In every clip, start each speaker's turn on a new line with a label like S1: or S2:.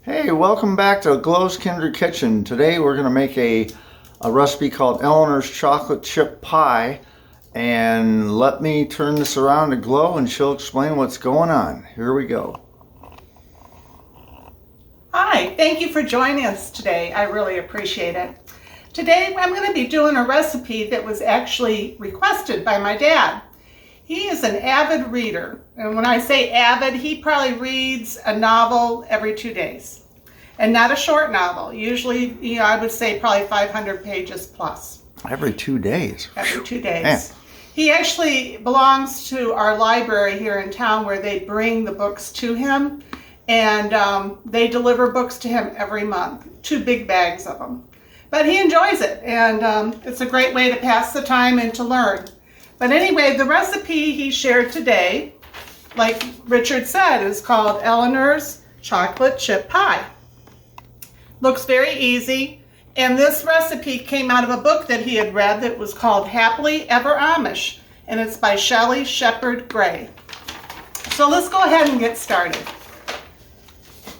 S1: Hey, welcome back to Glow's Kindred Kitchen. Today we're going to make a recipe called Eleanor's chocolate chip pie. And let me turn this around to Glow and she'll explain what's going on. Here we go.
S2: Hi, thank you for joining us today. I really appreciate it. Today I'm going to be doing a recipe that was actually requested by my dad. He is an avid reader, and when I say avid, he probably reads a novel every 2 days. And not a short novel. Usually, I would say probably 500 pages plus.
S1: Every 2 days?
S2: Every 2 days.
S1: Man.
S2: He actually belongs to our library here in town where they bring the books to him. And they deliver books to him every month, 2 big bags of them. But he enjoys it, and it's a great way to pass the time and to learn. But anyway, the recipe he shared today, like Richard said, is called Eleanor's chocolate chip pie. Looks very easy, and this recipe came out of a book that he had read that was called Happily Ever Amish, and it's by Shelley Shepherd Gray. So let's go ahead and get started.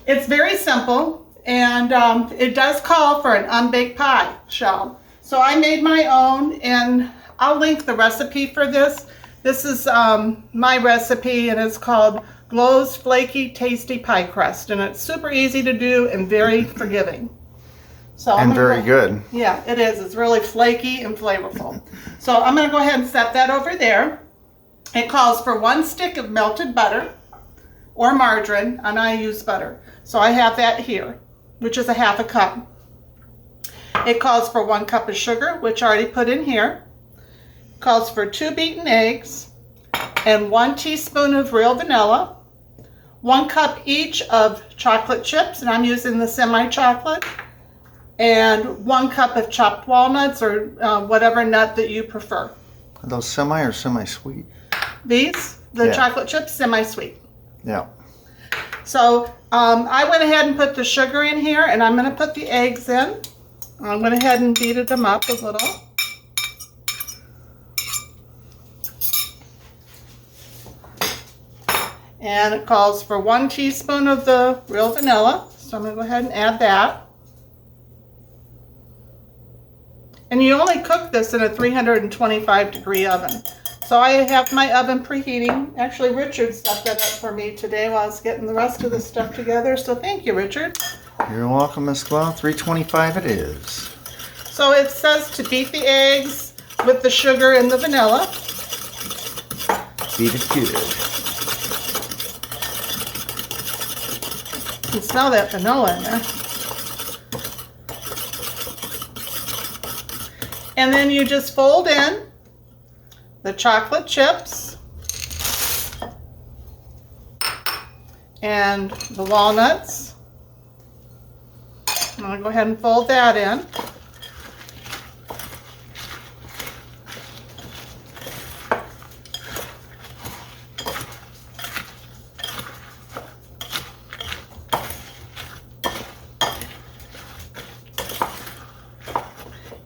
S2: It's very simple, and it does call for an unbaked pie shell. So I made my own, and I'll link the recipe for this. This is my recipe, and it's called Glow's Flaky Tasty Pie Crust, and it's super easy to do and very forgiving. So
S1: and very good.
S2: Yeah, it is. It's really flaky and flavorful. So I'm going to go ahead and set that over there. It calls for 1 stick of melted butter or margarine, and I use butter. So I have that here, which is a 1/2 cup. It calls for 1 cup of sugar, which I already put in here. Calls for 2 beaten eggs and 1 teaspoon of real vanilla, 1 cup each of chocolate chips, and I'm using the semi-chocolate, and 1 cup of chopped walnuts or whatever nut that you prefer.
S1: Are those semi or semi-sweet?
S2: These, the chocolate chips, semi-sweet.
S1: Yeah.
S2: So I went ahead and put the sugar in here, and I'm going to put the eggs in. I went ahead and beated them up a little. And it calls for 1 teaspoon of the real vanilla. So I'm going to go ahead and add that. And you only cook this in a 325-degree oven. So I have my oven preheating. Actually, Richard set that up for me today while I was getting the rest of the stuff together. So thank you, Richard.
S1: You're welcome, Miss Glow. 325 it is.
S2: So it says to beat the eggs with the sugar and the vanilla.
S1: Beat it good.
S2: You can smell that vanilla in there. And then you just fold in the chocolate chips and the walnuts. I'm going to go ahead and fold that in.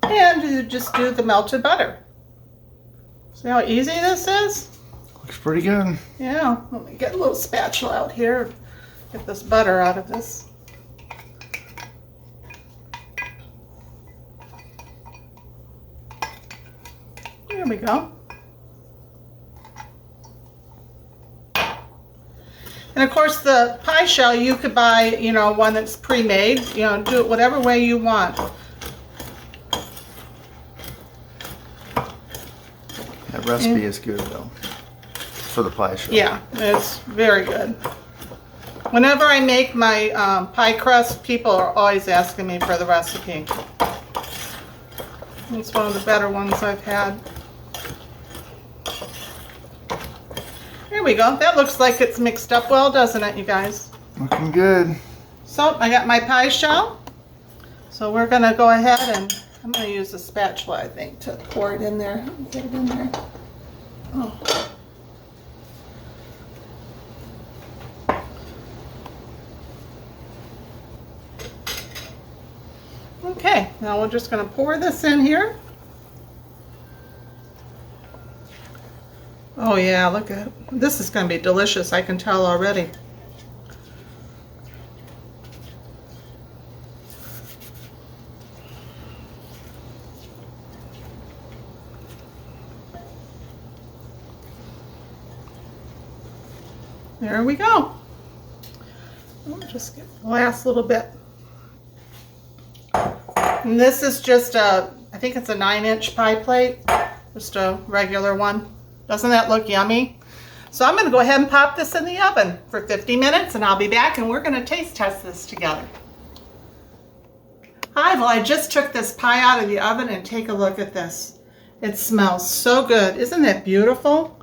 S2: And you just do the melted butter. See how easy this is?
S1: Looks pretty good.
S2: Yeah, let me get a little spatula out here. Get this butter out of this. There we go. And of course the pie shell, you could buy, one that's pre-made. Do it whatever way you want.
S1: That recipe is good, though, for the pie shell.
S2: Yeah, it's very good. Whenever I make my pie crust, people are always asking me for the recipe. It's one of the better ones I've had. Here we go. That looks like it's mixed up well, doesn't it, you guys?
S1: Looking good.
S2: So I got my pie shell. So we're going to go ahead and I'm going to use a spatula, I think, to pour it in there. Get it in there. Oh. Okay, now we're just going to pour this in here. Oh yeah, look at it. This is going to be delicious, I can tell already. there we go. I'll just get the last little bit. And this is just a, I think it's a 9-inch pie plate, just a regular one. Doesn't that look yummy? So I'm going to go ahead and pop this in the oven for 50 minutes and I'll be back and we're going to taste test this together. Hi, well I just took this pie out of the oven and take a look at this. It smells so good. Isn't that beautiful?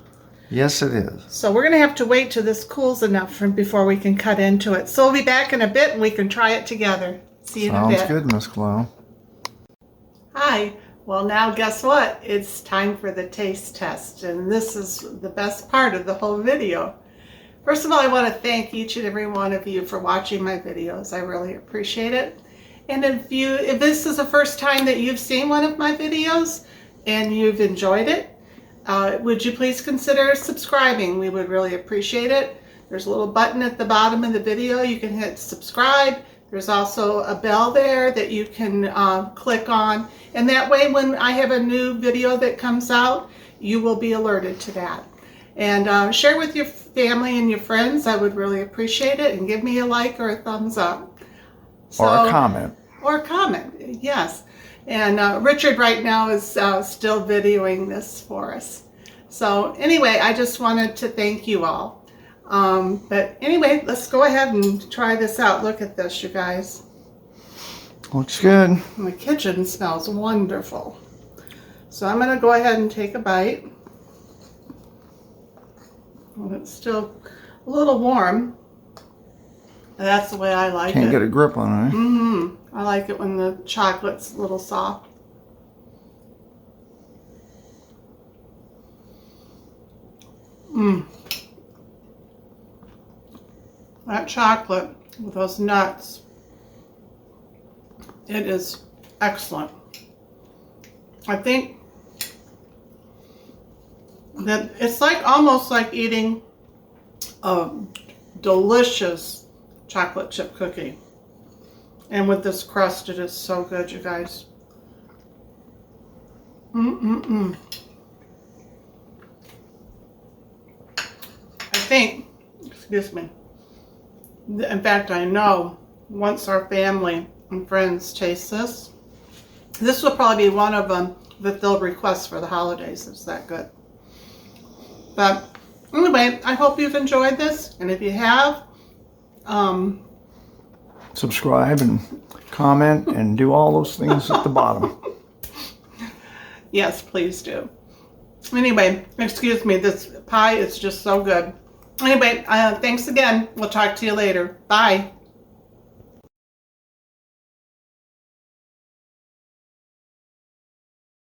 S1: Yes, it is.
S2: So we're going to have to wait till this cools enough before we can cut into it. So we'll be back in a bit and we can try it together. See you in a bit.
S1: Sounds good, Miss Glow.
S2: Hi. Well, now guess what? It's time for the taste test, and this is the best part of the whole video. First of all, I want to thank each and every one of you for watching my videos. I really appreciate it. And if this is the first time that you've seen one of my videos and you've enjoyed it, would you please consider subscribing? We would really appreciate it. There's a little button at the bottom of the video. You can hit subscribe. There's also a bell there that you can click on, and that way when I have a new video that comes out, you will be alerted to that. And share with your family and your friends. I would really appreciate it, and give me a like or a thumbs up. So,
S1: or a comment.
S2: Or a comment, yes. And Richard right now is still videoing this for us. So anyway, I just wanted to thank you all. But anyway, let's go ahead and try this out. Look at this, you guys.
S1: Looks good.
S2: And the kitchen smells wonderful. So I'm going to go ahead and take a bite. Well, it's still a little warm. That's the way I like it.
S1: Can't get a grip on it.
S2: I like it when the chocolate's a little soft. That chocolate with those nuts, it is excellent. I think that it's like almost like eating a delicious chocolate chip cookie. And with this crust, it is so good, you guys. I think, excuse me, in fact, I know once our family and friends taste this, this will probably be one of them that they'll request for the holidays. It's that good. But anyway, I hope you've enjoyed this. And if you have,
S1: subscribe and comment and do all those things at the bottom.
S2: Yes, please do. Anyway, excuse me, this pie is just so good. Anyway, thanks again. We'll talk to you later. Bye.